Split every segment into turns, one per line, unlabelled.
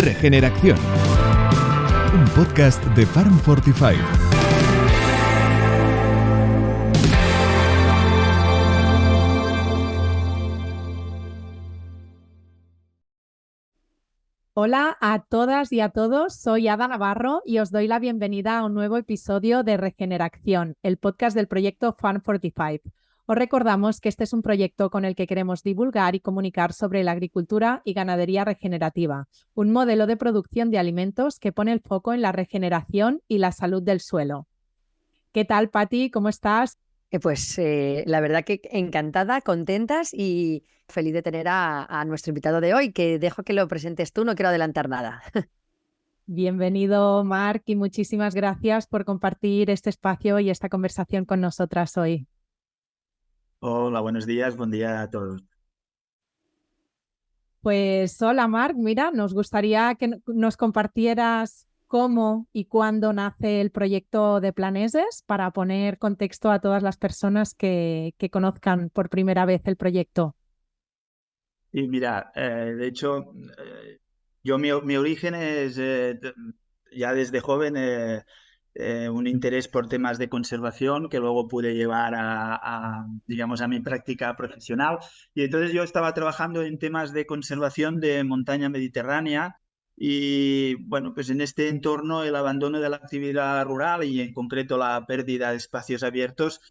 Regeneración, un podcast de Farm 45.
Hola a todas y a todos, soy Ada Navarro y os doy la bienvenida a un nuevo episodio de Regeneración, el podcast del proyecto Farm 45. Os recordamos que este es un proyecto con el que queremos divulgar y comunicar sobre la agricultura y ganadería regenerativa, un modelo de producción de alimentos que pone el foco en la regeneración y la salud del suelo. ¿Qué tal, Pati? ¿Cómo estás?
La verdad que encantada, contentas y feliz de tener a nuestro invitado de hoy, que dejo que lo presentes tú, no quiero adelantar nada.
Bienvenido, Marc, y muchísimas gracias por compartir este espacio y esta conversación con nosotras hoy.
Hola, buenos días, buen día a todos.
Pues hola, Marc, mira, nos gustaría que nos compartieras cómo y cuándo nace el proyecto de Planeses para poner contexto a todas las personas que conozcan por primera vez el proyecto.
Y mira, de hecho, yo mi origen es ya desde joven un interés por temas de conservación que luego pude llevar digamos, a mi práctica profesional. Y entonces yo estaba trabajando en temas de conservación de montaña mediterránea y, bueno, pues en este entorno el abandono de la actividad rural y en concreto la pérdida de espacios abiertos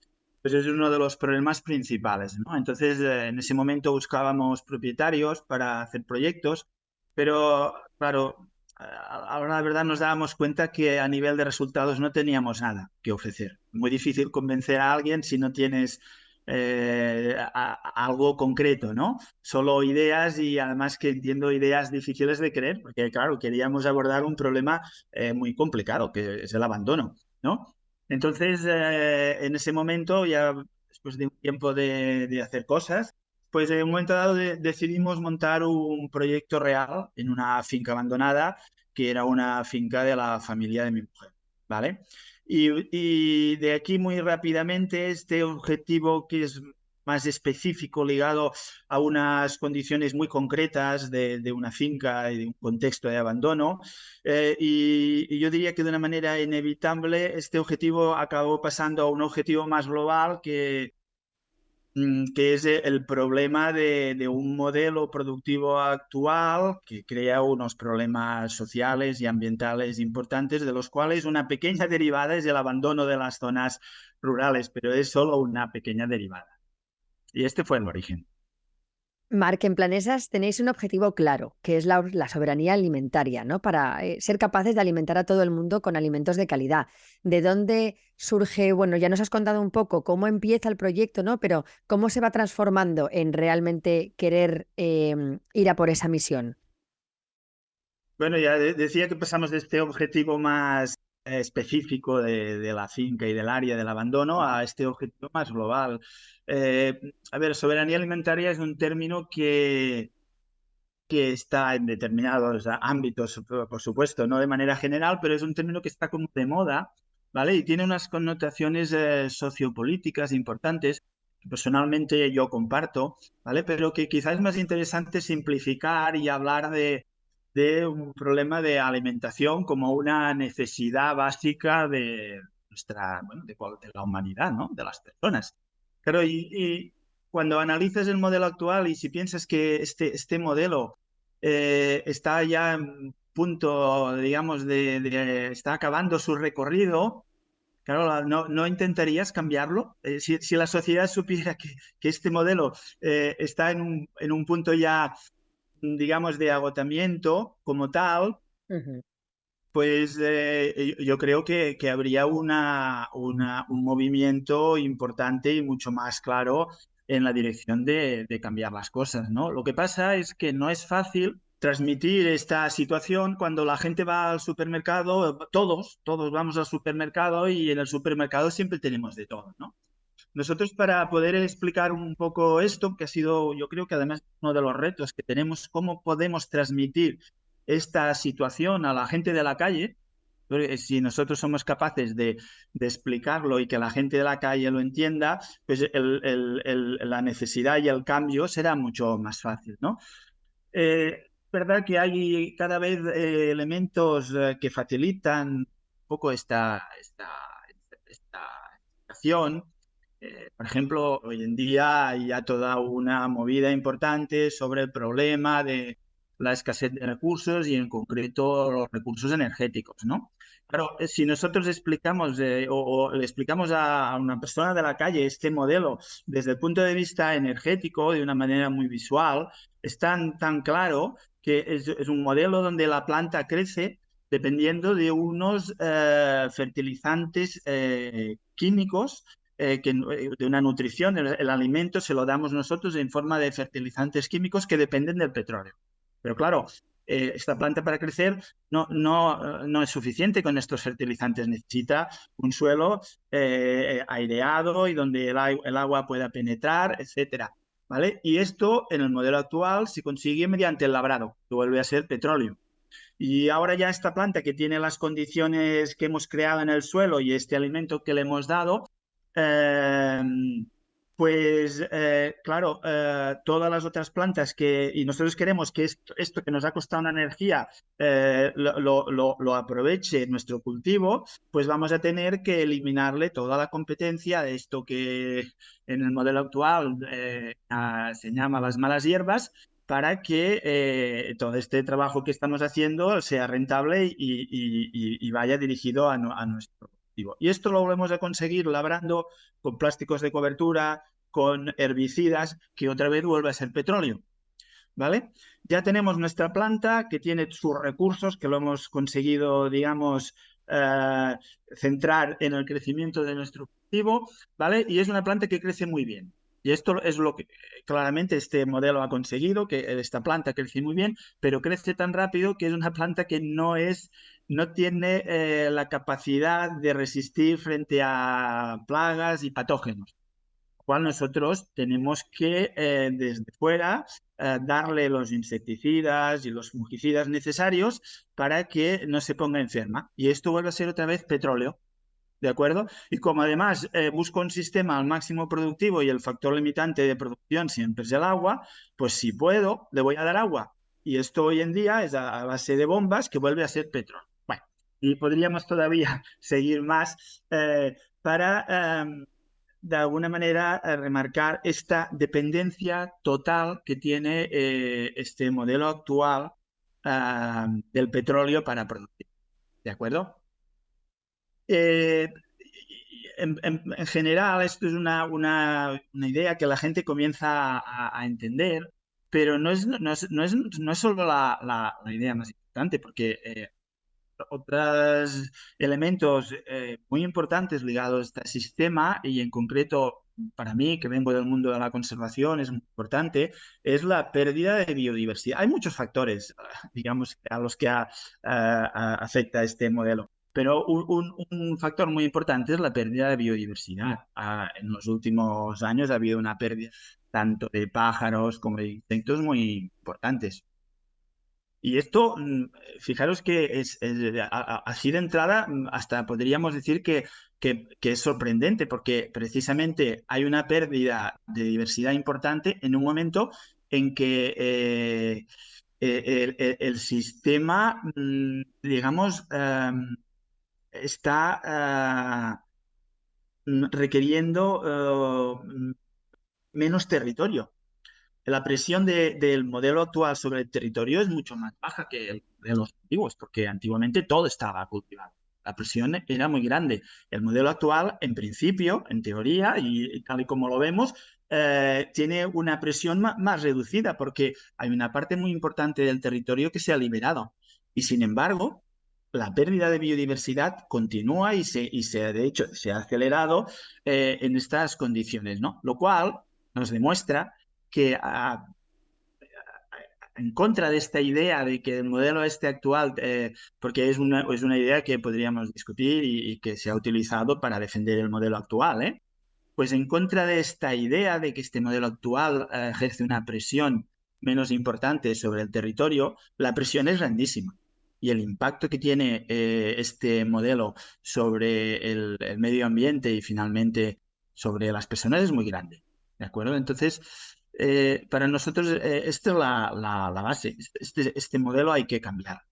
pues es uno de los problemas principales, ¿no? Entonces, en ese momento buscábamos propietarios para hacer proyectos, pero claro, ahora la verdad nos dábamos cuenta que a nivel de resultados no teníamos nada que ofrecer. Muy difícil convencer a alguien si no tienes algo concreto, ¿no? Solo ideas y además que entiendo ideas difíciles de creer, porque claro, queríamos abordar un problema muy complicado, que es el abandono, ¿no? Entonces, en ese momento, ya después de un tiempo de hacer cosas, pues en un momento dado decidimos montar un proyecto real en una finca abandonada, que era una finca de la familia de mi mujer, ¿vale? Y de aquí muy rápidamente este objetivo que es más específico, ligado a unas condiciones muy concretas de una finca y de un contexto de abandono, y yo diría que de una manera inevitable este objetivo acabó pasando a un objetivo más global que es el problema de un modelo productivo actual que crea unos problemas sociales y ambientales importantes, de los cuales una pequeña derivada es el abandono de las zonas rurales, pero es solo una pequeña derivada. Y este fue el origen.
Marc, en Planesas tenéis un objetivo claro, que es la soberanía alimentaria, ¿no? Para ser capaces de alimentar a todo el mundo con alimentos de calidad. ¿De dónde surge? Bueno, ya nos has contado un poco cómo empieza el proyecto, ¿no? Pero ¿cómo se va transformando en realmente querer ir a por esa misión?
Bueno, ya decía que pasamos de este objetivo más específico de la finca y del área del abandono a este objetivo más global. A ver, soberanía alimentaria es un término que está en determinados ámbitos, por supuesto, no de manera general, pero es un término que está como de moda, ¿vale? Y tiene unas connotaciones sociopolíticas importantes que personalmente yo comparto, ¿vale? Pero que quizás es más interesante simplificar y hablar de un problema de alimentación como una necesidad básica de nuestra, bueno, de la humanidad, ¿no? De las personas. Claro, y cuando analizas el modelo actual y si piensas que este modelo está ya en punto, digamos, está acabando su recorrido, claro, no intentarías cambiarlo. Si la sociedad supiera que este modelo está en un punto ya, digamos, de agotamiento como tal, pues yo creo que habría un movimiento importante y mucho más claro en la dirección de cambiar las cosas, ¿no? Lo que pasa es que no es fácil transmitir esta situación cuando la gente va al supermercado, todos vamos al supermercado y en el supermercado siempre tenemos de todo, ¿no? Nosotros para poder explicar un poco esto, que ha sido, yo creo que además uno de los retos que tenemos, cómo podemos transmitir esta situación a la gente de la calle, si nosotros somos capaces de explicarlo y que la gente de la calle lo entienda, pues la necesidad y el cambio será mucho más fácil, ¿no? verdad que hay cada vez elementos que facilitan un poco esta situación. Por ejemplo, hoy en día hay ya toda una movida importante sobre el problema de la escasez de recursos y en concreto los recursos energéticos, ¿no? Claro, si nosotros explicamos o le explicamos a una persona de la calle este modelo desde el punto de vista energético de una manera muy visual, es tan claro que es un modelo donde la planta crece dependiendo de unos fertilizantes químicos de una nutrición. El alimento se lo damos nosotros en forma de fertilizantes químicos que dependen del petróleo. Pero claro, esta planta para crecer no es suficiente con estos fertilizantes. Necesita un suelo aireado y donde el agua pueda penetrar, etcétera, ¿vale? Y esto en el modelo actual se consigue mediante el labrado, que vuelve a ser petróleo. Y ahora ya esta planta que tiene las condiciones que hemos creado en el suelo y este alimento que le hemos dado, eh, claro, todas las otras plantas y nosotros queremos que esto que nos ha costado una energía lo aproveche nuestro cultivo, pues vamos a tener que eliminarle toda la competencia de esto que en el modelo actual se llama las malas hierbas, para que todo este trabajo que estamos haciendo sea rentable y vaya dirigido a nuestro cultivo. Y esto lo volvemos a conseguir labrando con plásticos de cobertura, con herbicidas, que otra vez vuelve a ser petróleo, ¿vale? Ya tenemos nuestra planta que tiene sus recursos, que lo hemos conseguido, digamos, centrar en el crecimiento de nuestro cultivo, ¿vale? Y es una planta que crece muy bien. Y esto es lo que claramente este modelo ha conseguido, que esta planta crece muy bien, pero crece tan rápido que es una planta que no tiene la capacidad de resistir frente a plagas y patógenos. Cual nosotros tenemos que desde fuera darle los insecticidas y los fungicidas necesarios para que no se ponga enferma. Y esto vuelve a ser otra vez petróleo, ¿de acuerdo? Y como además busco un sistema al máximo productivo y el factor limitante de producción siempre es el agua, pues si puedo, le voy a dar agua. Y esto hoy en día es a base de bombas que vuelve a ser petróleo. Bueno, y podríamos todavía seguir más para de alguna manera remarcar esta dependencia total que tiene este modelo actual del petróleo para producir. ¿De acuerdo? En general, esto es una idea que la gente comienza a entender, pero no es solo la idea más importante, porque otros elementos muy importantes ligados a este sistema, y en concreto para mí, que vengo del mundo de la conservación, es muy importante, es la pérdida de biodiversidad. Hay muchos factores, digamos, a los que afecta este modelo, pero un factor muy importante es la pérdida de biodiversidad. En los últimos años ha habido una pérdida tanto de pájaros como de insectos muy importantes. Y esto, fijaros que así de entrada, hasta podríamos decir que es sorprendente, porque precisamente hay una pérdida de diversidad importante en un momento en que el sistema, digamos, está requiriendo menos territorio. La presión del modelo actual sobre el territorio es mucho más baja que el de los antiguos, porque antiguamente todo estaba cultivado. La presión era muy grande. El modelo actual, en principio, en teoría, y tal y como lo vemos, tiene una presión más reducida, porque hay una parte muy importante del territorio que se ha liberado. Y sin embargo, la pérdida de biodiversidad continúa y de hecho, se ha acelerado en estas condiciones, ¿no? Lo cual nos demuestra que en contra de esta idea de que el modelo actual, porque es una idea que podríamos discutir y que se ha utilizado para defender el modelo actual, pues en contra de esta idea de que este modelo actual ejerce una presión menos importante sobre el territorio, la presión es grandísima. Y el impacto que tiene este modelo sobre el medio ambiente y finalmente sobre las personas es muy grande. ¿De acuerdo? Entonces, para nosotros esta es la base. Este modelo hay que cambiar.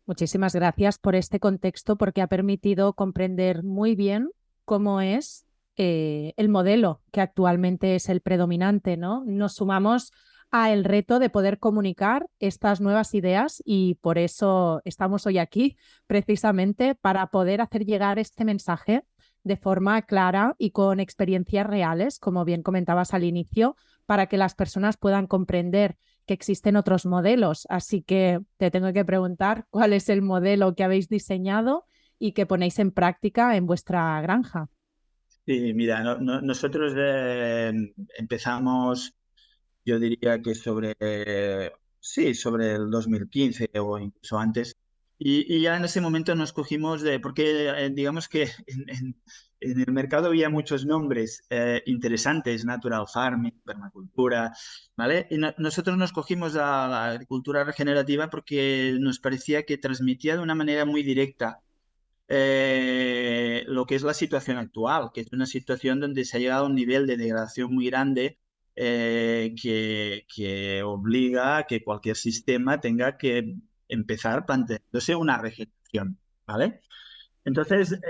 Muchísimas gracias por este contexto porque ha permitido comprender muy bien cómo es el modelo que actualmente es el predominante, ¿no? Nos sumamos al reto de poder comunicar estas nuevas ideas y por eso estamos hoy aquí, precisamente para poder hacer llegar este mensaje de forma clara y con experiencias reales, como bien comentabas al inicio, para que las personas puedan comprender que existen otros modelos. Así que te tengo que preguntar cuál es el modelo que habéis diseñado y que ponéis en práctica en vuestra granja.
Sí, mira, nosotros empezamos, yo diría que sobre el 2015 o incluso antes. Y ya en ese momento nos cogimos porque digamos que en el mercado había muchos nombres interesantes, natural farming, permacultura, ¿vale? Y nosotros nos cogimos a la agricultura regenerativa porque nos parecía que transmitía de una manera muy directa lo que es la situación actual, que es una situación donde se ha llegado a un nivel de degradación muy grande que obliga a que cualquier sistema tenga que empezar planteándose una regeneración, ¿vale? Entonces,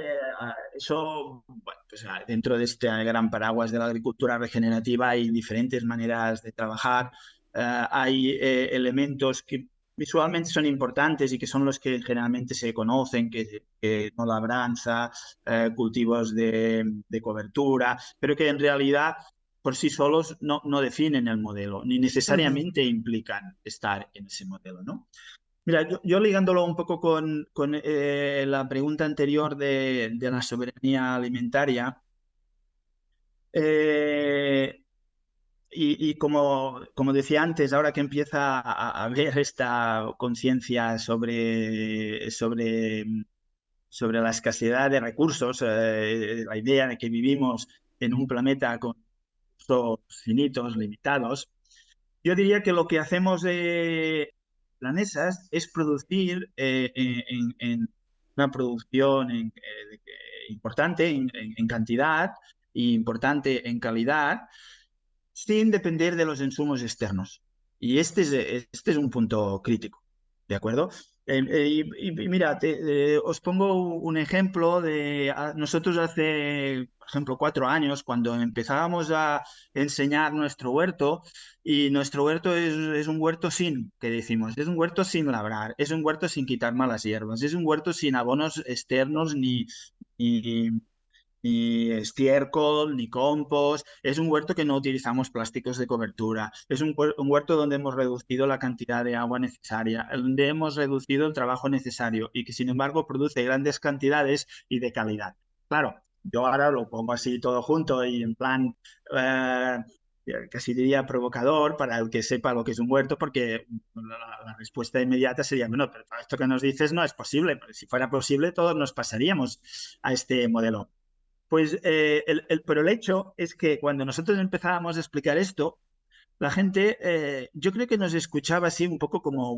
eso, bueno, pues dentro de este gran paraguas de la agricultura regenerativa hay diferentes maneras de trabajar, hay elementos que visualmente son importantes y que son los que generalmente se conocen, que no labranza, cultivos de cobertura, pero que en realidad por sí solos no definen el modelo, ni necesariamente implican estar en ese modelo, ¿no? Mira, yo ligándolo un poco con la pregunta anterior de la soberanía alimentaria, eh, y como decía antes, ahora que empieza a haber esta conciencia sobre la escasez de recursos, la idea de que vivimos en un planeta con recursos finitos, limitados, yo diría que lo que hacemos planesas es producir en una producción importante en cantidad e importante en calidad sin depender de los insumos externos. Y este es un punto crítico, ¿de acuerdo? Y mira, os pongo un ejemplo de nosotros hace, por ejemplo, 4 años, cuando empezábamos a enseñar nuestro huerto, y nuestro huerto es un huerto que decimos, es un huerto sin labrar, es un huerto sin quitar malas hierbas, es un huerto sin abonos externos ni ni estiércol, ni compost. Es un huerto que no utilizamos plásticos de cobertura. Es un huerto donde hemos reducido la cantidad de agua necesaria, donde hemos reducido el trabajo necesario y que sin embargo produce grandes cantidades y de calidad. Claro, yo ahora lo pongo así todo junto y en plan... casi diría provocador para el que sepa lo que es un huerto, porque la respuesta inmediata sería, bueno, pero esto que nos dices no es posible, pero si fuera posible todos nos pasaríamos a este modelo. Pues pero el hecho es que cuando nosotros empezábamos a explicar esto, la gente, yo creo que nos escuchaba así un poco como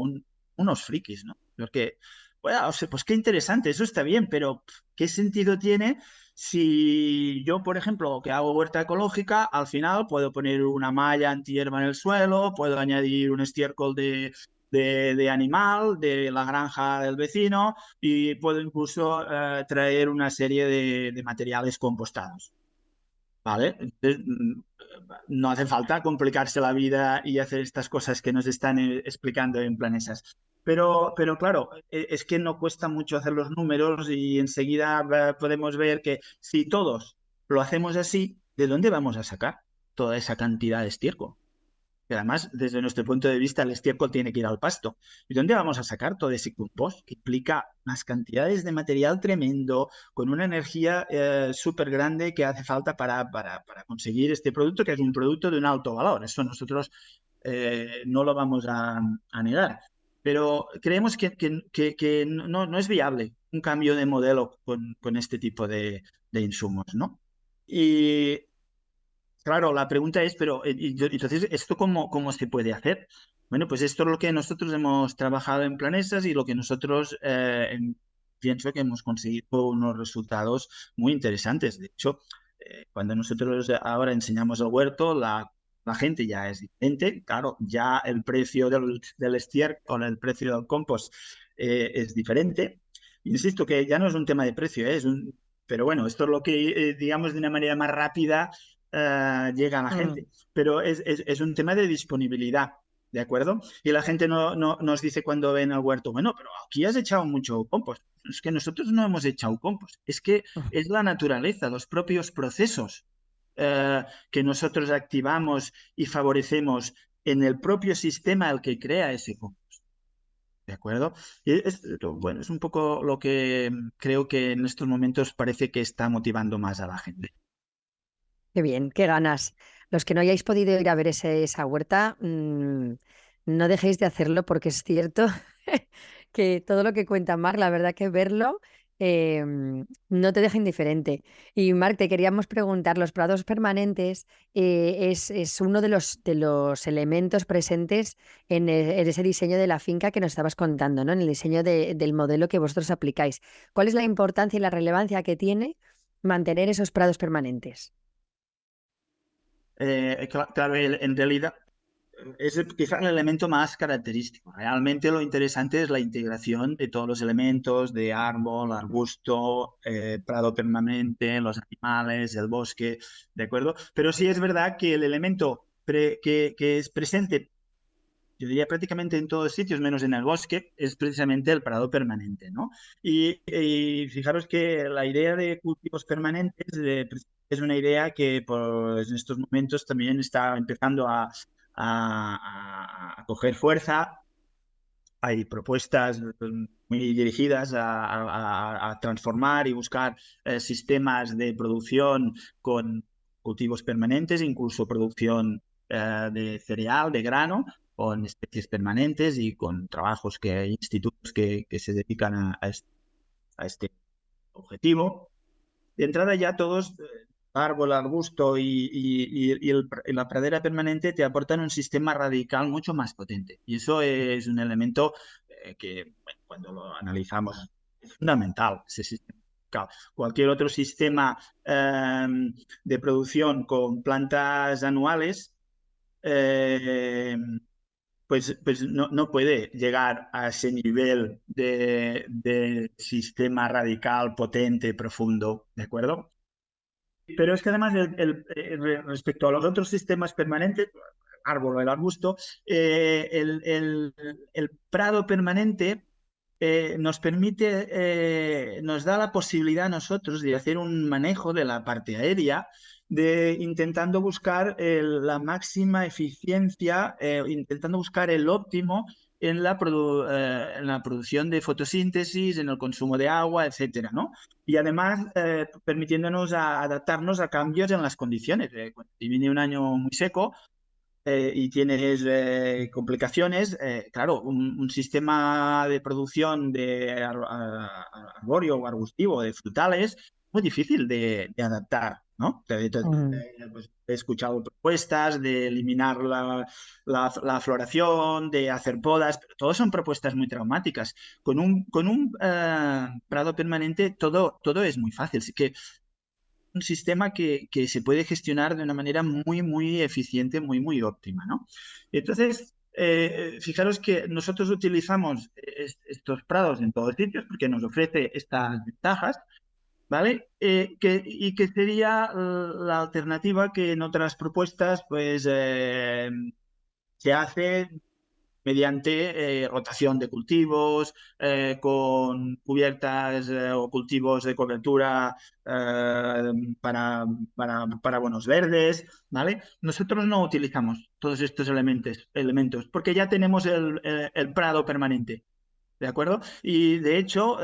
unos frikis, ¿no? Porque, bueno, o sea, pues qué interesante, eso está bien, pero ¿qué sentido tiene si yo, por ejemplo, que hago huerta ecológica, al final puedo poner una malla antihierba en el suelo, puedo añadir un estiércol de animal, de la granja del vecino, y puedo incluso traer una serie de materiales compostados? ¿Vale? Entonces, no hace falta complicarse la vida y hacer estas cosas que nos están explicando en Planesas. Pero claro, es que no cuesta mucho hacer los números y enseguida podemos ver que si todos lo hacemos así, ¿de dónde vamos a sacar toda esa cantidad de estiércol? Que además, desde nuestro punto de vista, el estiércol tiene que ir al pasto. ¿Y dónde vamos a sacar todo ese compost que implica unas cantidades de material tremendo, con una energía súper grande que hace falta para conseguir este producto, que es un producto de un alto valor? Eso nosotros no lo vamos a negar. Pero creemos que no es viable un cambio de modelo con este tipo de insumos, ¿no? Y claro, la pregunta es, pero entonces, ¿esto cómo se puede hacer? Bueno, pues esto es lo que nosotros hemos trabajado en Planesas y lo que nosotros pienso que hemos conseguido unos resultados muy interesantes. De hecho, cuando nosotros ahora enseñamos el huerto, la la gente ya es diferente. Claro, ya el precio del estiércol, el precio del compost es diferente. Insisto que ya no es un tema de precio, pero bueno, esto es lo que, digamos, de una manera más rápida llega a la gente. Pero es un tema de disponibilidad, ¿de acuerdo? Y la gente no nos dice cuando ven el huerto, bueno, pero aquí has echado mucho compost. Es que nosotros no hemos echado compost. Es que es la naturaleza, los propios procesos que nosotros activamos y favorecemos en el propio sistema al que crea ese compost. ¿De acuerdo? Y bueno, es un poco lo que creo que en estos momentos parece que está motivando más a la gente.
Qué bien, qué ganas. Los que no hayáis podido ir a ver esa huerta, no dejéis de hacerlo porque es cierto que todo lo que cuenta Marc, la verdad que verlo no te deja indiferente. Y Marc, te queríamos preguntar, los prados permanentes es uno de los elementos presentes en ese diseño de la finca que nos estabas contando, ¿no? En el diseño del modelo que vosotros aplicáis. ¿Cuál es la importancia y la relevancia que tiene mantener esos prados permanentes?
Claro, en realidad es quizá el elemento más característico. Realmente lo interesante es la integración de todos los elementos de árbol, arbusto, prado permanente, los animales, el bosque, ¿de acuerdo? Pero sí es verdad que el elemento que es presente, yo diría prácticamente en todos sitios, menos en el bosque, es precisamente el prado permanente, ¿no? Y fijaros que la idea de cultivos permanentes es una idea que pues, en estos momentos también está empezando a coger fuerza. Hay propuestas muy dirigidas a transformar y buscar sistemas de producción con cultivos permanentes, incluso producción de cereal, de grano, con especies permanentes y con trabajos que hay institutos que se dedican a este objetivo. De entrada ya todos, árbol, arbusto y la pradera permanente te aportan un sistema radical mucho más potente. Y eso es un elemento que bueno, cuando lo analizamos es fundamental, ese sistema. Cualquier otro sistema de producción con plantas anuales pues no puede llegar a ese nivel de sistema radical, potente, profundo, ¿de acuerdo? Pero es que además, respecto a los otros sistemas permanentes, árbol o el arbusto, el prado permanente nos permite, nos da la posibilidad a nosotros de hacer un manejo de la parte aérea, de intentando buscar la máxima eficiencia, intentando buscar el óptimo en la producción de fotosíntesis, en el consumo de agua, etcétera, ¿no? Y además permitiéndonos adaptarnos a cambios en las condiciones. Si viene un año muy seco, y tienes complicaciones, claro, un sistema de producción de arbóreo o arbustivo, de frutales, muy difícil de adaptar, ¿no? Pues, he escuchado propuestas de eliminar la floración, de hacer podas, pero todas son propuestas muy traumáticas. Con un prado permanente todo es muy fácil, así que un sistema que se puede gestionar de una manera muy, muy eficiente, muy, muy óptima, ¿no? Entonces, fijaros que nosotros utilizamos estos prados en todos sitios porque nos ofrece estas ventajas, ¿vale? Y que sería la alternativa que en otras propuestas, pues, se hace mediante rotación de cultivos, con cubiertas o cultivos de cobertura para bonos verdes, ¿vale? Nosotros no utilizamos todos estos elementos porque ya tenemos el prado permanente, ¿de acuerdo? Y de hecho,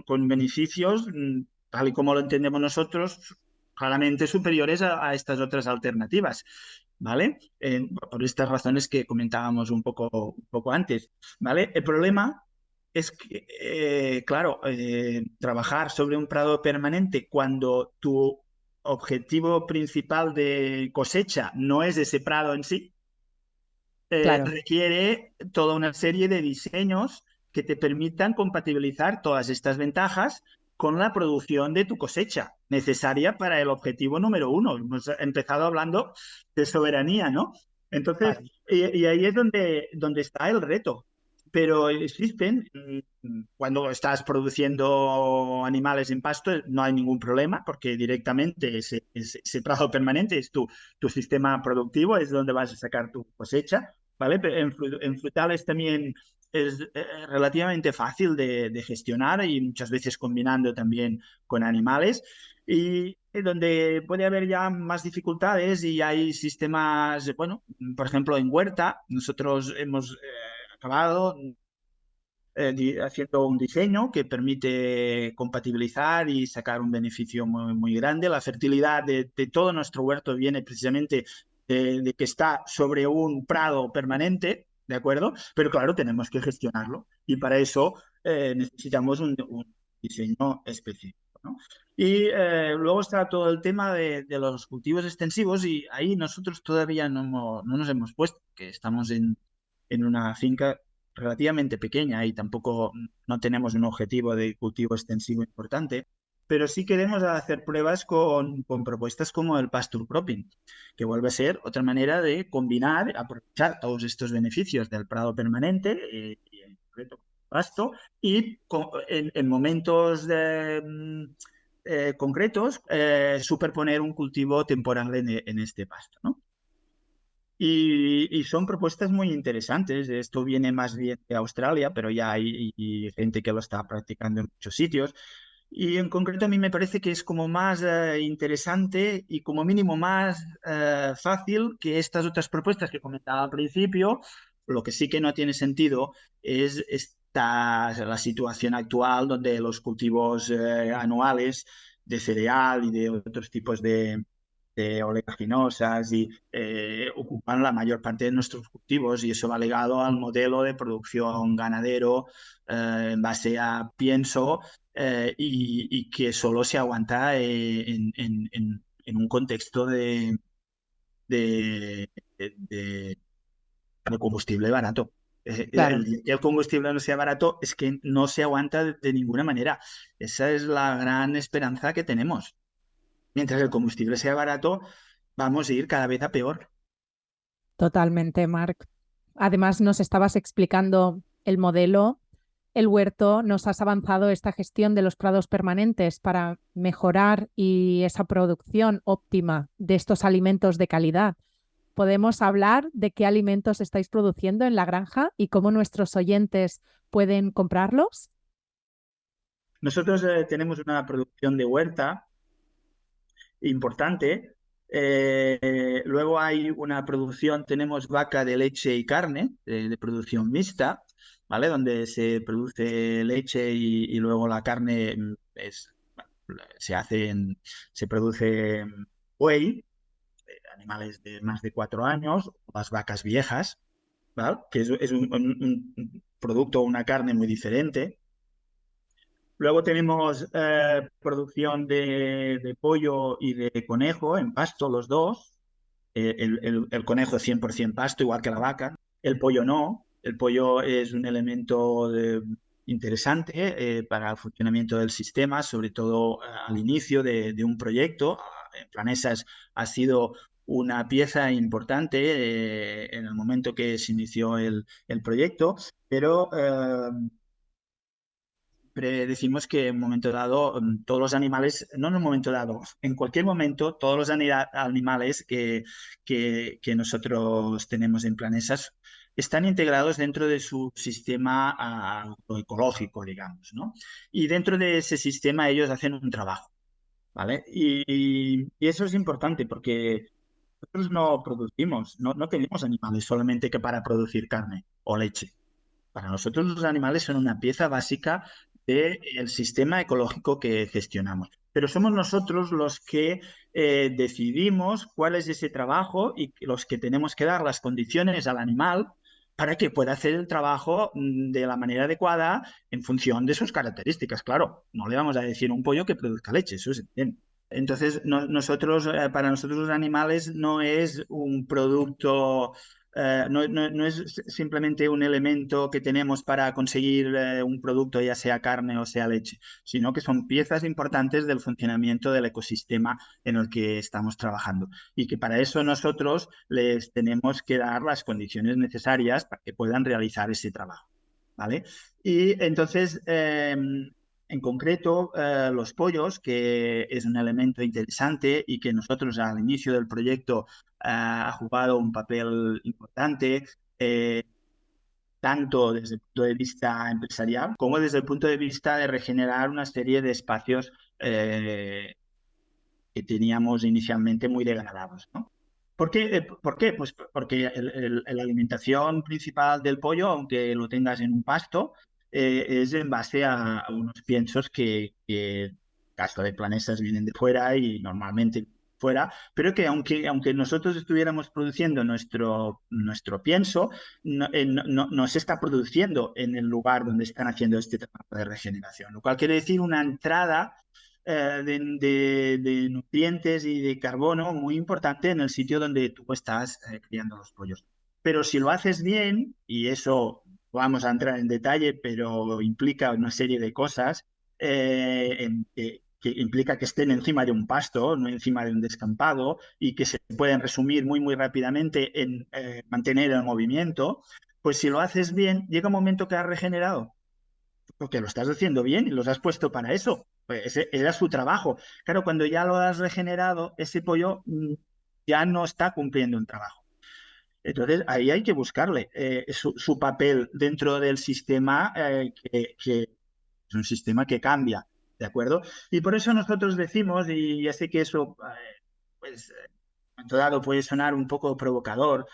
con beneficios, tal y como lo entendemos nosotros, claramente superiores a estas otras alternativas. ¿Vale? Por estas razones que comentábamos un poco antes, ¿vale? El problema es que, claro, trabajar sobre un prado permanente cuando tu objetivo principal de cosecha no es ese prado en sí,
Claro.
requiere toda una serie de diseños que te permitan compatibilizar todas estas ventajas con la producción de tu cosecha, necesaria para el objetivo número 1. Hemos empezado hablando de soberanía, ¿no? Entonces, y ahí es donde está el reto. Pero existen, cuando estás produciendo animales en pasto, no hay ningún problema, porque directamente ese prado permanente es tu sistema productivo, es donde vas a sacar tu cosecha, ¿vale? Pero en frutales también es relativamente fácil de gestionar y muchas veces combinando también con animales. Y donde puede haber ya más dificultades y hay sistemas, bueno, por ejemplo, en huerta, nosotros hemos acabado haciendo un diseño que permite compatibilizar y sacar un beneficio muy, muy grande. La fertilidad de todo nuestro huerto viene precisamente de que está sobre un prado permanente, ¿de acuerdo? Pero claro, tenemos que gestionarlo y para eso necesitamos un diseño específico, ¿no? Y luego está todo el tema de los cultivos extensivos y ahí nosotros todavía no nos hemos puesto, que estamos en una finca relativamente pequeña y tampoco no tenemos un objetivo de cultivo extensivo importante, pero sí queremos hacer pruebas con propuestas como el pasture cropping, que vuelve a ser otra manera de combinar, aprovechar todos estos beneficios del prado permanente y en concreto pasto y en momentos concretos superponer un cultivo temporal en este pasto, ¿no? Y son propuestas muy interesantes. Esto viene más bien de Australia, pero ya hay gente que lo está practicando en muchos sitios. Y en concreto a mí me parece que es como más interesante y como mínimo más fácil que estas otras propuestas que comentaba al principio. Lo que sí que no tiene sentido es la situación actual donde los cultivos anuales de cereal y de otros tipos de oleaginosas y ocupan la mayor parte de nuestros cultivos y eso va ligado al modelo de producción ganadero en base a pienso y que solo se aguanta en un contexto de, de combustible barato.
Claro.
El combustible no sea barato es que no se aguanta de ninguna manera. Esa es la gran esperanza que tenemos. Mientras el combustible sea barato, vamos a ir cada vez a peor.
Totalmente, Marc. Además, nos estabas explicando el modelo, el huerto, nos has avanzado esta gestión de los prados permanentes para mejorar y esa producción óptima de estos alimentos de calidad. ¿Podemos hablar de qué alimentos estáis produciendo en la granja y cómo nuestros oyentes pueden comprarlos?
Nosotros tenemos una producción de huerta importante. Luego hay una producción, tenemos vaca de leche y carne, de producción mixta, ¿vale? Donde se produce leche y luego la carne se produce buey, animales de más de 4 años, las vacas viejas, ¿vale? Que es un producto, una carne muy diferente. Luego tenemos producción de pollo y de conejo en pasto, los dos. El conejo es 100% pasto, igual que la vaca. El pollo no. El pollo es un elemento interesante para el funcionamiento del sistema, sobre todo al inicio de un proyecto. En Planesas ha sido una pieza importante en el momento que se inició el proyecto, pero decimos que en un momento dado todos los animales, no en un momento dado, en cualquier momento todos los animales que nosotros tenemos en Planesas están integrados dentro de su sistema agroecológico, digamos, ¿no? Y dentro de ese sistema ellos hacen un trabajo, ¿vale? Y eso es importante porque nosotros no producimos, no tenemos animales solamente que para producir carne o leche. Para nosotros los animales son una pieza básica del sistema ecológico que gestionamos. Pero somos nosotros los que decidimos cuál es ese trabajo y los que tenemos que dar las condiciones al animal para que pueda hacer el trabajo de la manera adecuada en función de sus características. Claro, no le vamos a decir a un pollo que produzca leche, eso es evidente. Entonces, para nosotros los animales no es un producto no es simplemente un elemento que tenemos para conseguir un producto, ya sea carne o sea leche, sino que son piezas importantes del funcionamiento del ecosistema en el que estamos trabajando y que para eso nosotros les tenemos que dar las condiciones necesarias para que puedan realizar ese trabajo, ¿vale? Y entonces, en concreto, los pollos, que es un elemento interesante y que nosotros al inicio del proyecto ha jugado un papel importante, tanto desde el punto de vista empresarial como desde el punto de vista de regenerar una serie de espacios que teníamos inicialmente muy degradados, ¿no? ¿Por qué? Pues porque la alimentación principal del pollo, aunque lo tengas en un pasto, es en base a unos piensos que caso de Planesas vienen de fuera y normalmente fuera, pero que aunque nosotros estuviéramos produciendo nuestro pienso, no se está produciendo en el lugar donde están haciendo este trabajo de regeneración, lo cual quiere decir una entrada de nutrientes y de carbono muy importante en el sitio donde tú estás criando los pollos. Pero si lo haces bien, y eso vamos a entrar en detalle, pero implica una serie de cosas, que implica que estén encima de un pasto, no encima de un descampado, y que se pueden resumir muy, muy rápidamente en mantener el movimiento, pues si lo haces bien, llega un momento que has regenerado, porque lo estás haciendo bien y los has puesto para eso. Pues ese era su trabajo. Claro, cuando ya lo has regenerado, ese pollo ya no está cumpliendo un trabajo. Entonces, ahí hay que buscarle su papel dentro del sistema, que es un sistema que cambia, ¿de acuerdo? Y por eso nosotros decimos, y ya sé que eso, pues, en un momento dado puede sonar un poco provocador,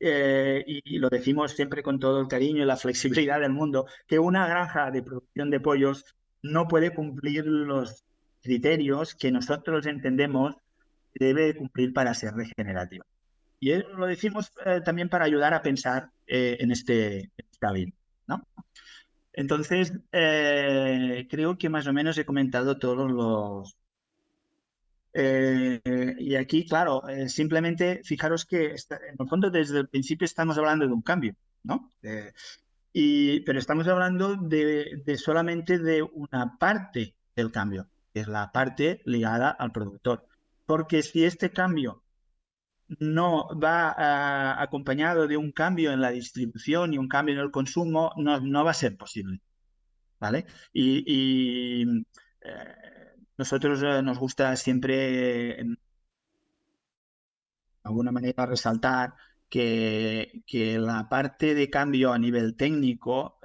y lo decimos siempre con todo el cariño y la flexibilidad del mundo, que una granja de producción de pollos no puede cumplir los criterios que nosotros entendemos que debe cumplir para ser regenerativa. Y lo decimos también para ayudar a pensar en esta línea, ¿no? Entonces, creo que más o menos he comentado todos los... y aquí, claro, simplemente fijaros que en el fondo desde el principio estamos hablando de un cambio, ¿no? Pero estamos hablando de solamente de una parte del cambio, que es la parte ligada al productor. Porque si este cambio no va acompañado de un cambio en la distribución y un cambio en el consumo, no va a ser posible, ¿vale? Nosotros nos gusta siempre, de alguna manera, resaltar que la parte de cambio a nivel técnico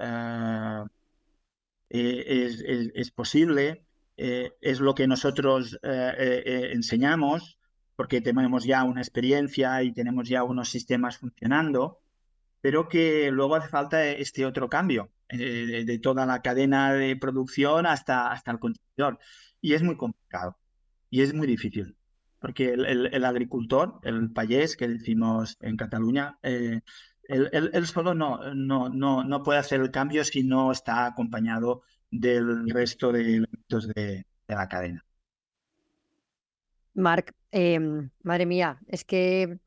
es posible, es lo que nosotros enseñamos, porque tenemos ya una experiencia y tenemos ya unos sistemas funcionando, pero que luego hace falta este otro cambio de toda la cadena de producción hasta el consumidor. Y es muy complicado y es muy difícil, porque el agricultor, el payés que decimos en Cataluña, él solo no puede hacer el cambio si no está acompañado del resto de elementos de la cadena.
Marc, madre mía, es que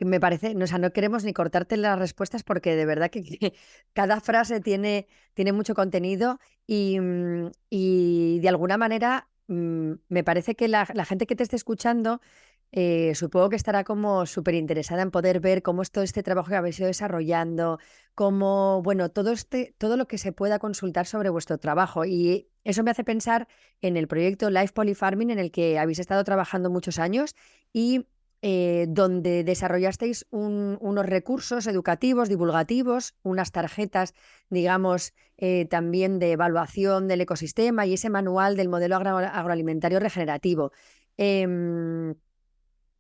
me parece, o sea, no queremos ni cortarte las respuestas porque de verdad que cada frase tiene mucho contenido y de alguna manera me parece que la gente que te esté escuchando supongo que estará como súper interesada en poder ver cómo es todo este trabajo que habéis ido desarrollando, cómo, bueno, todo lo que se pueda consultar sobre vuestro trabajo. Y eso me hace pensar en el proyecto Life Polyfarming, en el que habéis estado trabajando muchos años y donde desarrollasteis unos recursos educativos, divulgativos, unas tarjetas, digamos, también de evaluación del ecosistema y ese manual del modelo agroalimentario regenerativo.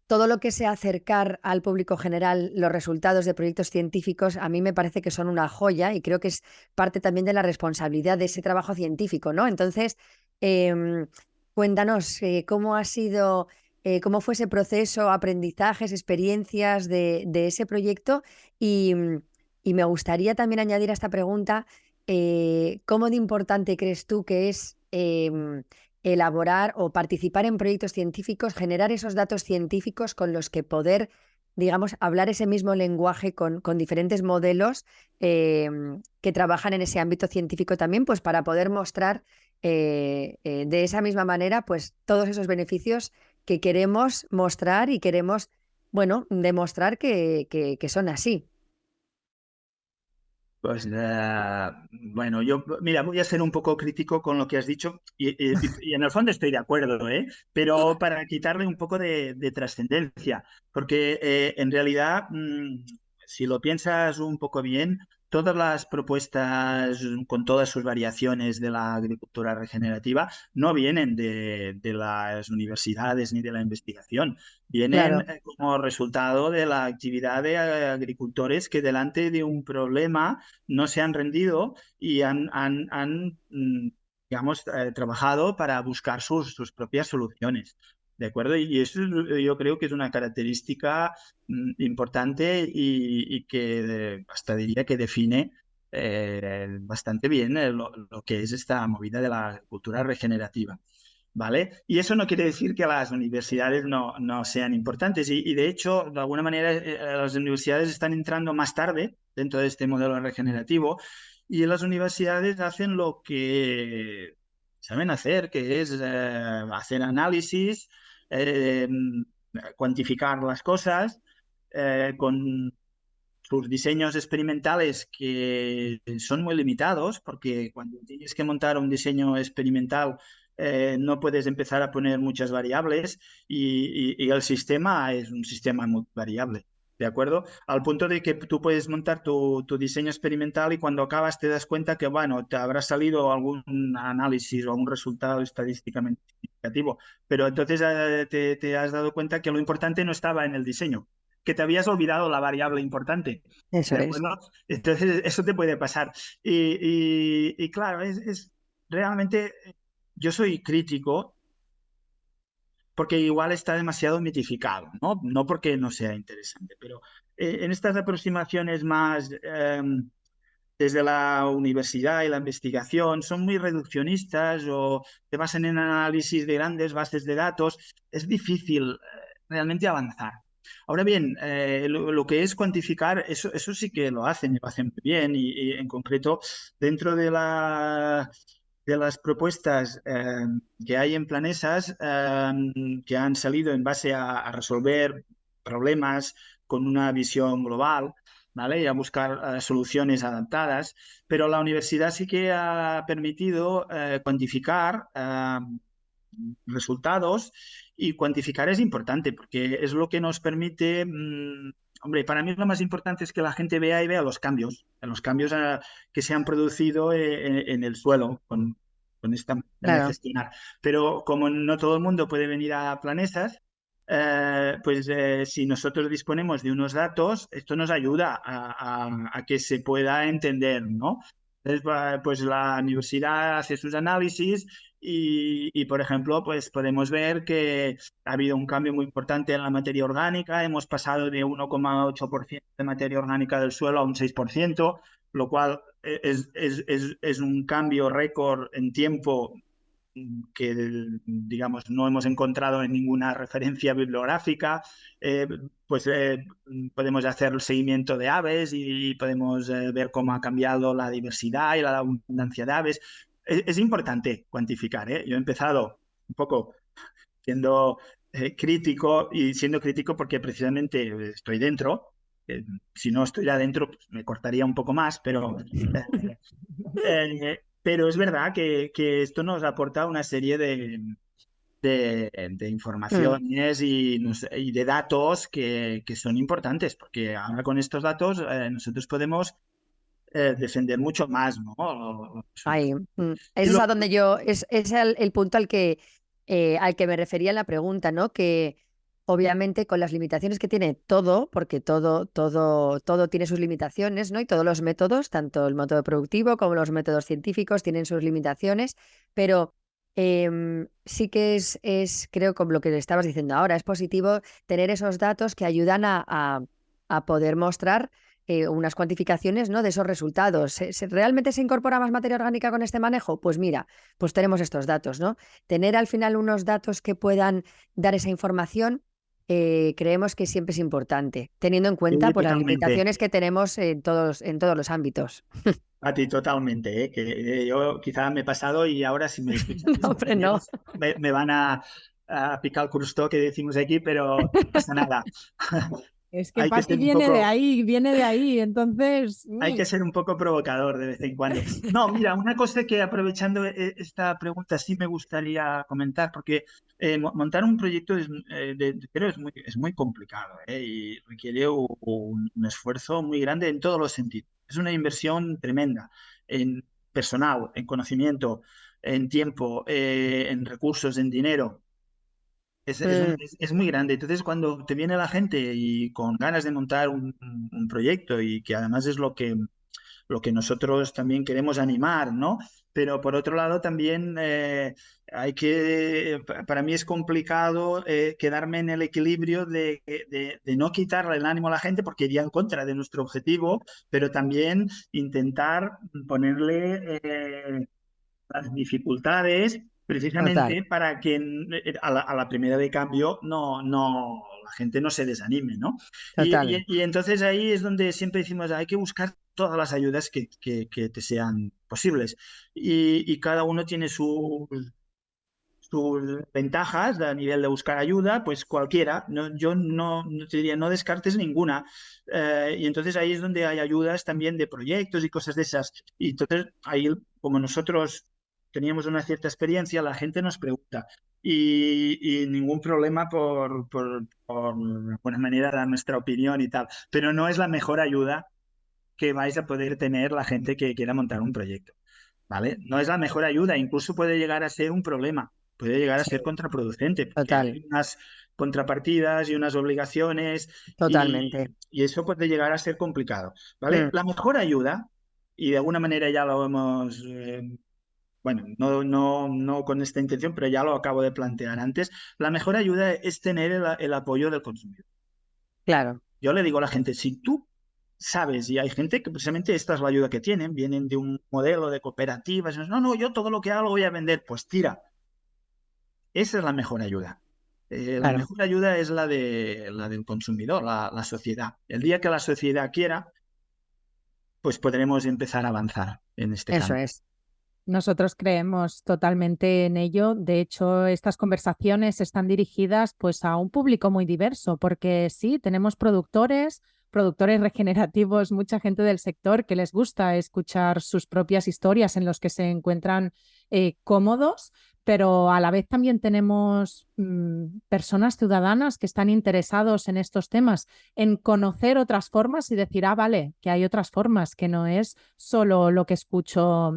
Todo lo que sea acercar al público general los resultados de proyectos científicos, a mí me parece que son una joya y creo que es parte también de la responsabilidad de ese trabajo científico, ¿no? Entonces, cuéntanos cómo ha sido... cómo fue ese proceso, aprendizajes, experiencias de ese proyecto y me gustaría también añadir a esta pregunta cómo de importante crees tú que es elaborar o participar en proyectos científicos, generar esos datos científicos con los que poder digamos, hablar ese mismo lenguaje con diferentes modelos que trabajan en ese ámbito científico también, pues para poder mostrar de esa misma manera pues todos esos beneficios que queremos mostrar y queremos, bueno, demostrar que son así.
Pues bueno, yo, mira, voy a ser un poco crítico con lo que has dicho y en el fondo estoy de acuerdo, ¿eh? Pero para quitarle un poco de trascendencia, porque en realidad, si lo piensas un poco bien, todas las propuestas con todas sus variaciones de la agricultura regenerativa no vienen de las universidades ni de la investigación. Vienen
Claro.
como resultado de la actividad de agricultores que delante de un problema no se han rendido y digamos, trabajado para buscar sus propias soluciones. ¿De acuerdo? Y eso yo creo que es una característica importante y que hasta diría que define bastante bien lo que es esta movida de la agricultura regenerativa. ¿Vale? Y eso no quiere decir que las universidades no sean importantes y de hecho, de alguna manera, las universidades están entrando más tarde dentro de este modelo regenerativo y las universidades hacen lo que saben hacer, que es hacer análisis, eh, cuantificar las cosas con sus diseños experimentales que son muy limitados, porque cuando tienes que montar un diseño experimental no puedes empezar a poner muchas variables y el sistema es un sistema muy variable. ¿De acuerdo? Al punto de que tú puedes montar tu diseño experimental y cuando acabas te das cuenta que, bueno, te habrá salido algún análisis o algún resultado estadísticamente significativo, pero entonces te has dado cuenta que lo importante no estaba en el diseño, que te habías olvidado la variable importante.
Eso
¿De
es.
acuerdo? Entonces, eso te puede pasar. Y claro, realmente yo soy crítico porque igual está demasiado mitificado, ¿no? No porque no sea interesante, pero en estas aproximaciones más desde la universidad y la investigación son muy reduccionistas o se basan en análisis de grandes bases de datos, es difícil realmente avanzar. Ahora bien, lo que es cuantificar, eso sí que lo hacen y lo hacen muy bien y en concreto dentro de las propuestas que hay en Planesas que han salido en base a resolver problemas con una visión global, ¿vale? Y a buscar soluciones adaptadas, pero la universidad sí que ha permitido cuantificar resultados y cuantificar es importante porque es lo que nos permite, hombre, para mí lo más importante es que la gente vea y vea los cambios que se han producido en el suelo con esta manera de
Claro.
gestionar. Pero como no todo el mundo puede venir a Planesas, pues si nosotros disponemos de unos datos, esto nos ayuda a que se pueda entender, ¿no? Entonces, pues la universidad hace sus análisis por ejemplo, pues podemos ver que ha habido un cambio muy importante en la materia orgánica. Hemos pasado de 1,8% de materia orgánica del suelo a un 6%, lo cual es un cambio récord en tiempo que, digamos, no hemos encontrado en ninguna referencia bibliográfica. Pues podemos hacer el seguimiento de aves y podemos ver cómo ha cambiado la diversidad y la abundancia de aves. Es importante cuantificar, ¿eh? Yo he empezado un poco siendo crítico y siendo crítico porque precisamente estoy dentro. Si no estuviera dentro, pues me cortaría un poco más, pero es verdad que esto nos aporta una serie de
Mm.
informaciones y de datos que son importantes, porque ahora con estos datos nosotros podemos defender mucho más, ¿no? Los
Ahí.
resultados. Y
Ese es a donde yo, es el punto al que me refería en la pregunta, ¿no? Que obviamente con las limitaciones que tiene todo, porque todo tiene sus limitaciones, ¿no? Y todos los métodos, tanto el método productivo como los métodos científicos, tienen sus limitaciones, pero sí que creo, como lo que le estabas diciendo ahora, es positivo tener esos datos que ayudan a poder mostrar unas cuantificaciones, ¿no?, de esos resultados. ¿Realmente se incorpora más materia orgánica con este manejo? Pues mira, pues tenemos estos datos, ¿no? Tener al final unos datos que puedan dar esa información creemos que siempre es importante, teniendo en cuenta
Sí,
pues, las
totalmente.
limitaciones que tenemos en todos los ámbitos.
A ti totalmente, ¿eh? Que yo quizá me he pasado y ahora si me escuchan mis
No, hombre, no.
compañeros me van a picar el crustó que decimos aquí, pero no pasa nada.
Es que
Hay que
Pati
ser un poco,
viene de ahí, entonces...
hay que ser un poco provocador de vez en cuando. No, mira, una cosa que aprovechando esta pregunta sí me gustaría comentar, porque montar un proyecto pero es muy complicado, ¿eh? Y requiere un esfuerzo muy grande en todos los sentidos. Es una inversión tremenda en personal, en conocimiento, en tiempo, en recursos, en dinero.
Mm,
Es muy grande. Entonces, cuando te viene la gente y con ganas de montar un proyecto y que además es lo que nosotros también queremos animar, ¿no? Pero por otro lado también para mí es complicado quedarme en el equilibrio de no quitarle el ánimo a la gente porque iría en contra de nuestro objetivo, pero también intentar ponerle las dificultades
total,
precisamente para que a la primera de cambio la gente no se desanime, ¿no?
total.
Y entonces ahí es donde siempre decimos, hay que buscar todas las ayudas que te sean posibles. Y cada uno tiene sus ventajas a nivel de buscar ayuda, pues cualquiera. No, yo no te diría, no descartes ninguna. Y entonces ahí es donde hay ayudas también de proyectos y cosas de esas. Y entonces ahí, como nosotros teníamos una cierta experiencia, la gente nos pregunta. Y ningún problema por de alguna manera dar nuestra opinión y tal. Pero no es la mejor ayuda que vais a poder tener la gente que quiera montar un proyecto. ¿Vale? No es la mejor ayuda, incluso puede llegar a ser un problema, puede llegar a
Sí,
ser contraproducente, porque
total,
hay unas contrapartidas y unas obligaciones
totalmente.
y eso puede llegar a ser complicado, ¿vale?
Mm,
La mejor ayuda, y de alguna manera ya lo hemos, bueno, no con esta intención, pero ya lo acabo de plantear antes, la mejor ayuda es tener el apoyo del consumidor.
claro,
Yo le digo a la gente, si tú sabes, y hay gente que precisamente esta es la ayuda que tienen, vienen de un modelo de cooperativas, no, yo todo lo que hago voy a vender, pues tira, esa es la mejor ayuda. La
claro.
mejor ayuda es la del consumidor, la sociedad. El día que la sociedad quiera, pues podremos empezar a avanzar en este
Eso
campo.
es.
Nosotros creemos totalmente en ello. De hecho, estas conversaciones están dirigidas pues a un público muy diverso, porque sí, tenemos productores regenerativos, mucha gente del sector que les gusta escuchar sus propias historias en los que se encuentran cómodos, pero a la vez también tenemos personas ciudadanas que están interesados en estos temas, en conocer otras formas y decir, ah, vale, que hay otras formas, que no es solo lo que escucho,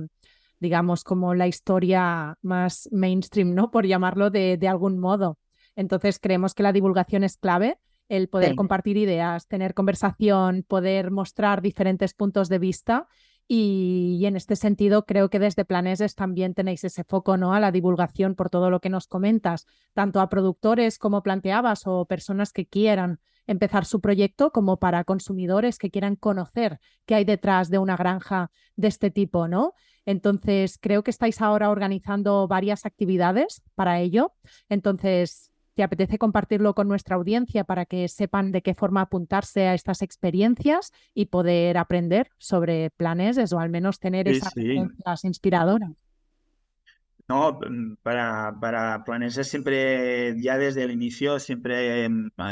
digamos, como la historia más mainstream, ¿no? Por llamarlo de algún modo. Entonces, creemos que la divulgación es clave, el poder
Sí.
compartir ideas, tener conversación, poder mostrar diferentes puntos de vista. Y en este sentido, creo que desde Planeses también tenéis ese foco, ¿no? A la divulgación por todo lo que nos comentas, tanto a productores como planteabas o personas que quieran empezar su proyecto, como para consumidores que quieran conocer qué hay detrás de una granja de este tipo, ¿no? Entonces, creo que estáis ahora organizando varias actividades para ello. Entonces, ¿te apetece compartirlo con nuestra audiencia para que sepan de qué forma apuntarse a estas experiencias y poder aprender sobre Planeses o al menos tener
Sí,
esas
sí.
referencias inspiradoras?
No, para Planeses siempre, ya desde el inicio, siempre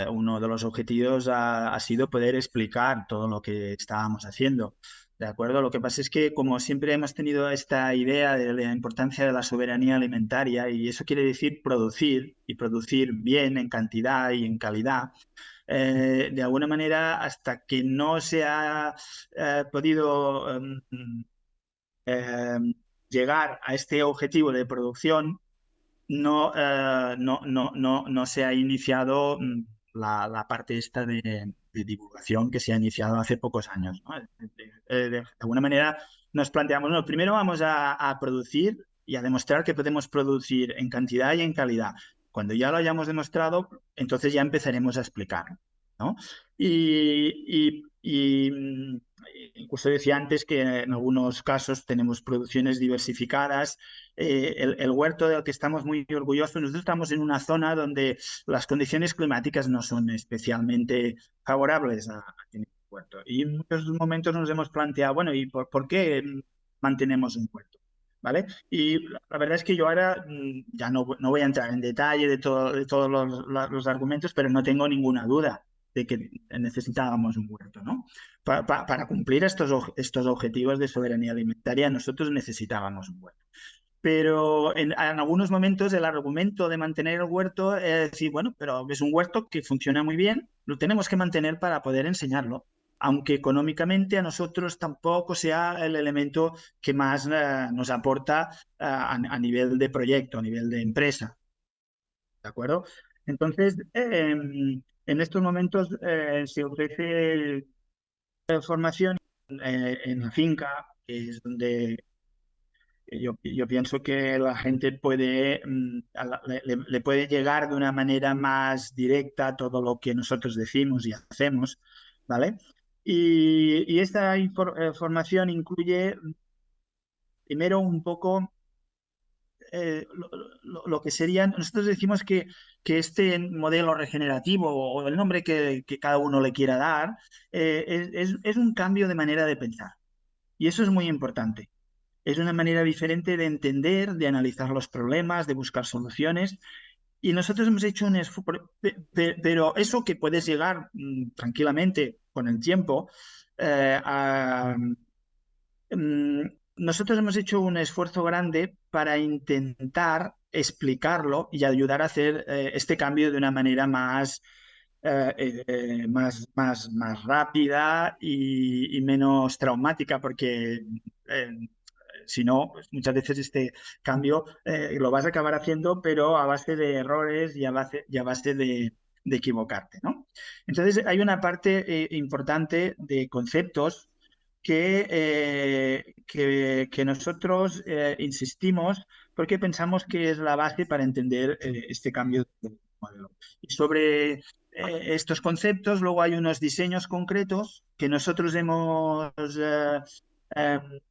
uno de los objetivos ha sido poder explicar todo lo que estábamos haciendo. ¿De acuerdo? Lo que pasa es que como siempre hemos tenido esta idea de la importancia de la soberanía alimentaria, y eso quiere decir producir y producir bien en cantidad y en calidad, de alguna manera, hasta que no se ha podido eh, llegar a este objetivo de producción, no se ha iniciado la parte esta de divulgación que se ha iniciado hace pocos años, ¿no? De alguna manera nos planteamos, no, primero vamos a producir y a demostrar que podemos producir en cantidad y en calidad. Cuando ya lo hayamos demostrado, entonces ya empezaremos a explicar, ¿no? Y incluso decía antes que en algunos casos tenemos producciones diversificadas. El huerto del que estamos muy orgullosos, nosotros estamos en una zona donde las condiciones climáticas no son especialmente favorables a tener un huerto. Y en muchos momentos nos hemos planteado, bueno, ¿y por qué mantenemos un huerto? ¿Vale? Y la verdad es que yo ahora ya no voy a entrar en detalle de todos los argumentos, pero no tengo ninguna duda de que necesitábamos un huerto, ¿no? Para cumplir estos objetivos de soberanía alimentaria, nosotros necesitábamos un huerto. Pero en algunos momentos el argumento de mantener el huerto es decir, bueno, pero es un huerto que funciona muy bien, lo tenemos que mantener para poder enseñarlo, aunque económicamente a nosotros tampoco sea el elemento que más nos aporta a nivel de proyecto, a nivel de empresa. ¿De acuerdo? Entonces, en estos momentos se ofrece formación en la finca, que es donde yo pienso que la gente puede, le puede llegar de una manera más directa todo lo que nosotros decimos y hacemos, ¿vale? Y esta formación incluye primero un poco lo que serían, nosotros decimos que este modelo regenerativo o el nombre que cada uno le quiera dar es un cambio de manera de pensar. Y eso es muy importante. Es una manera diferente de entender, de analizar los problemas, de buscar soluciones. Y nosotros hemos hecho un esfuerzo, pero eso que puedes llegar tranquilamente con el tiempo nosotros hemos hecho un esfuerzo grande para intentar explicarlo y ayudar a hacer este cambio de una manera más más rápida y menos traumática, porque si no, pues muchas veces este cambio lo vas a acabar haciendo, pero a base de errores y a base de equivocarte, ¿no? Entonces hay una parte importante de conceptos que nosotros insistimos porque pensamos que es la base para entender este cambio de modelo. Y sobre estos conceptos, luego hay unos diseños concretos que nosotros hemos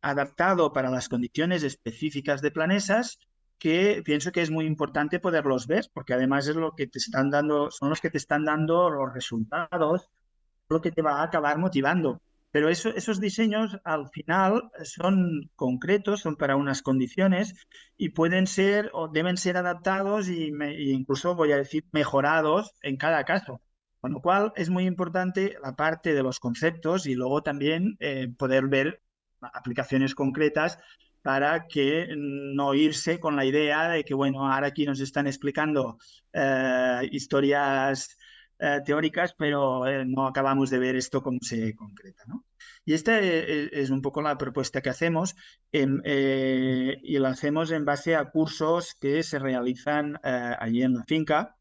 adaptado para las condiciones específicas de Planesas, que pienso que es muy importante poderlos ver, porque además es lo que te están dando, son los que te están dando los resultados, lo que te va a acabar motivando. Pero esos diseños al final son concretos, son para unas condiciones y pueden ser o deben ser adaptados e incluso, voy a decir, mejorados en cada caso. Con lo cual es muy importante la parte de los conceptos y luego también poder ver aplicaciones concretas para que no irse con la idea de que, bueno, ahora aquí nos están explicando historias teóricas, pero no acabamos de ver esto cómo se concreta, ¿no? Y esta es un poco la propuesta que hacemos y la hacemos en base a cursos que se realizan allí en la finca.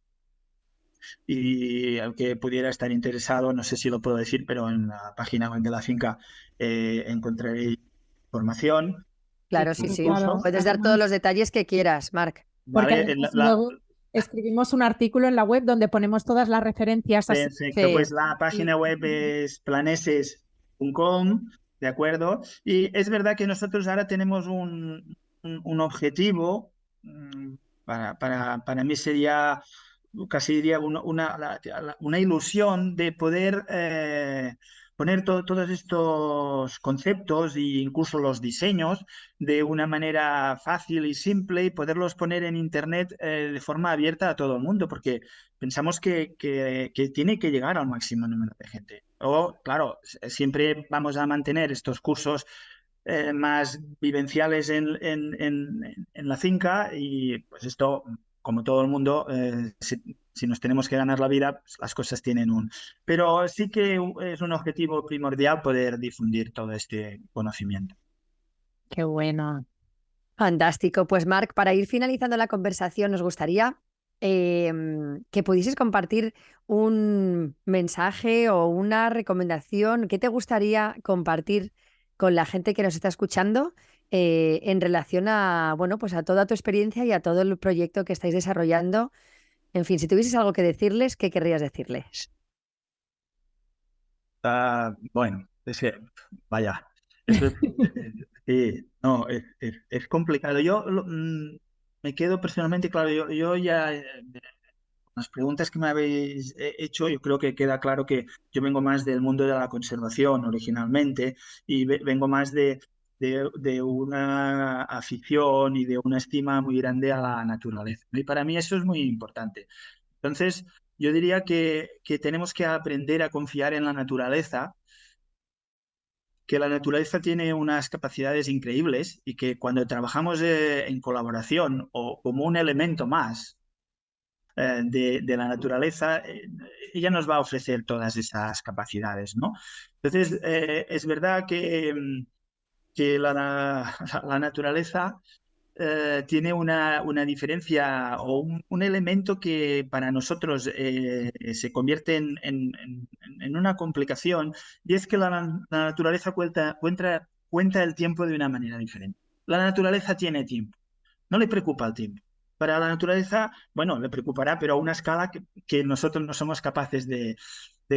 Y al que pudiera estar interesado, no sé si lo puedo decir, pero en la página web de la finca encontraréis información.
Claro, sí, sí.
Claro.
Puedes dar todos los detalles que quieras, Marc.
Porque
¿Vale?
luego escribimos un artículo en la web donde ponemos todas las referencias.
Perfecto, pues la página web es planeses.com, ¿de acuerdo? Y es verdad que nosotros ahora tenemos un objetivo, para mí sería, casi diría, una ilusión de poder poner todos estos conceptos e incluso los diseños de una manera fácil y simple y poderlos poner en Internet de forma abierta a todo el mundo, porque pensamos que tiene que llegar al máximo número de gente. O, claro, siempre vamos a mantener estos cursos más vivenciales en la finca y pues esto, como todo el mundo, si nos tenemos que ganar la vida, pues las cosas tienen Pero sí que es un objetivo primordial poder difundir todo este conocimiento.
Qué bueno.
Fantástico. Pues Marc, para ir finalizando la conversación, nos gustaría que pudieses compartir un mensaje o una recomendación. ¿Qué te gustaría compartir con la gente que nos está escuchando en relación a, bueno, pues a toda tu experiencia y a todo el proyecto que estáis desarrollando? En fin, si tuvieses algo que decirles, ¿qué querrías decirles?
Bueno, Es que, vaya, eso es complicado. Me quedo personalmente, claro, yo ya, las preguntas que me habéis hecho, yo creo que queda claro que yo vengo más del mundo de la conservación originalmente y vengo más de una afición y de una estima muy grande a la naturaleza. Y para mí eso es muy importante. Entonces, yo diría que tenemos que aprender a confiar en la naturaleza, que la naturaleza tiene unas capacidades increíbles y que cuando trabajamos en colaboración o como un elemento más de la naturaleza, ella nos va a ofrecer todas esas capacidades, ¿no? Entonces, es verdad que la naturaleza tiene una diferencia o un elemento que para nosotros se convierte en una complicación, y es que la naturaleza cuenta el tiempo de una manera diferente. La naturaleza tiene tiempo, no le preocupa el tiempo. Para la naturaleza, bueno, le preocupará, pero a una escala que nosotros no somos capaces de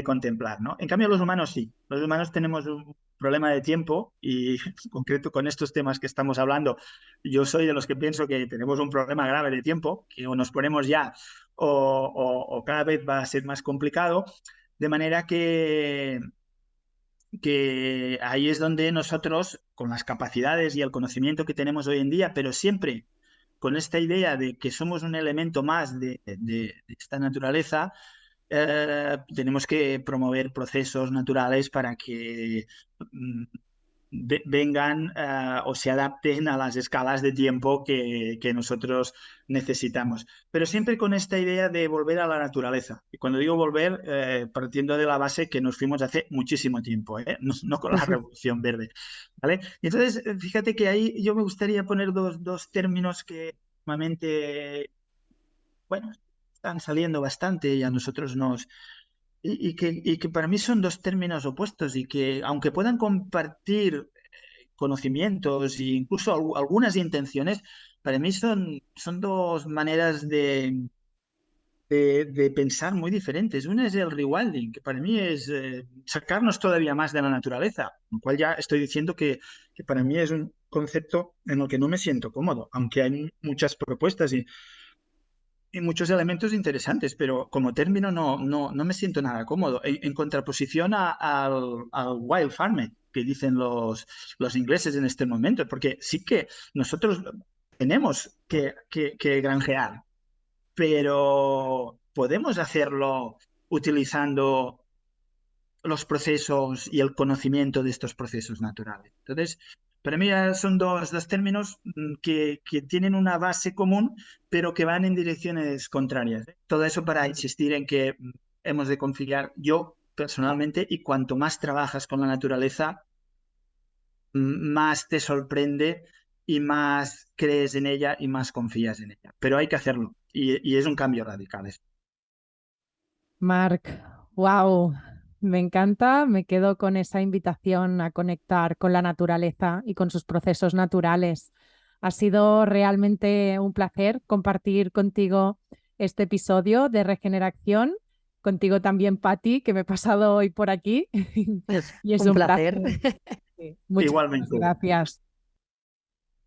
contemplar, ¿no? En cambio, los humanos sí. Los humanos tenemos un problema de tiempo y, en concreto, con estos temas que estamos hablando, yo soy de los que pienso que tenemos un problema grave de tiempo, que o nos ponemos ya o cada vez va a ser más complicado, de manera que ahí es donde nosotros, con las capacidades y el conocimiento que tenemos hoy en día, pero siempre con esta idea de que somos un elemento más de esta naturaleza, tenemos que promover procesos naturales para que vengan o se adapten a las escalas de tiempo que nosotros necesitamos. Pero siempre con esta idea de volver a la naturaleza. Y cuando digo volver, partiendo de la base que nos fuimos hace muchísimo tiempo, no con la Revolución Verde, ¿vale? Y entonces, fíjate que ahí yo me gustaría poner dos términos que últimamente, bueno, están saliendo bastante y a nosotros y que para mí son dos términos opuestos y que, aunque puedan compartir conocimientos e incluso algunas intenciones, para mí son dos maneras de pensar muy diferentes. Una es el rewilding, que para mí es sacarnos todavía más de la naturaleza, lo cual ya estoy diciendo que para mí es un concepto en el que no me siento cómodo, aunque hay muchas propuestas y muchos elementos interesantes, pero como término no me siento nada cómodo. En contraposición al wild farming que dicen los ingleses en este momento, porque sí que nosotros tenemos que granjear, pero podemos hacerlo utilizando los procesos y el conocimiento de estos procesos naturales. Entonces, para mí son dos términos que tienen una base común, pero que van en direcciones contrarias. Todo eso para insistir en que hemos de confiar, yo personalmente, y cuanto más trabajas con la naturaleza, más te sorprende y más crees en ella y más confías en ella. Pero hay que hacerlo y es un cambio radical.
Marc, wow. Me encanta, me quedo con esa invitación a conectar con la naturaleza y con sus procesos naturales. Ha sido realmente un placer compartir contigo este episodio de Regeneración, contigo también, Patti, que me he pasado hoy por aquí. Y es un placer. Sí.
Igualmente.
Gracias.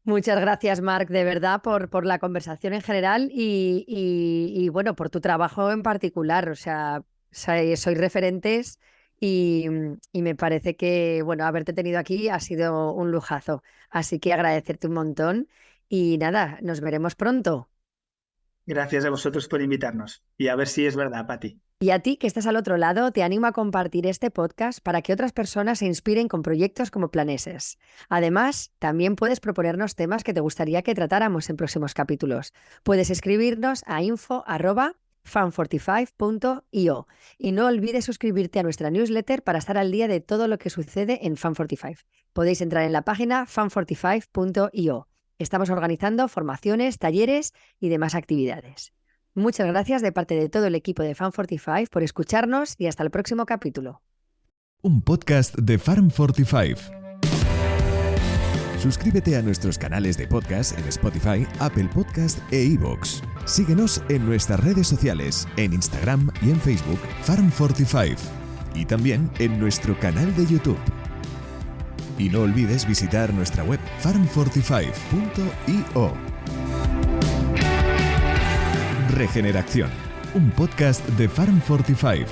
Muchas gracias, Marc, de verdad, por la conversación en general y bueno, por tu trabajo en particular. O sea, sois referentes y me parece que, bueno, haberte tenido aquí ha sido un lujazo. Así que agradecerte un montón y nada, nos veremos pronto.
Gracias a vosotros por invitarnos y a ver si es verdad, Patti.
Y a ti que estás al otro lado, te animo a compartir este podcast para que otras personas se inspiren con proyectos como Planeses. Además, también puedes proponernos temas que te gustaría que tratáramos en próximos capítulos. Puedes escribirnos a info@fan45.io y no olvides suscribirte a nuestra newsletter para estar al día de todo lo que sucede en Fan45. Podéis entrar en la página fan45.io. Estamos organizando formaciones, talleres y demás actividades. Muchas gracias de parte de todo el equipo de Fan45 por escucharnos y hasta el próximo capítulo.
Un podcast de Farm45. Suscríbete a nuestros canales de podcast en Spotify, Apple Podcast e iVoox. Síguenos en nuestras redes sociales, en Instagram y en Facebook, Farm45. Y también en nuestro canal de YouTube. Y no olvides visitar nuestra web farm45.io. Regeneración, un podcast de Farm45.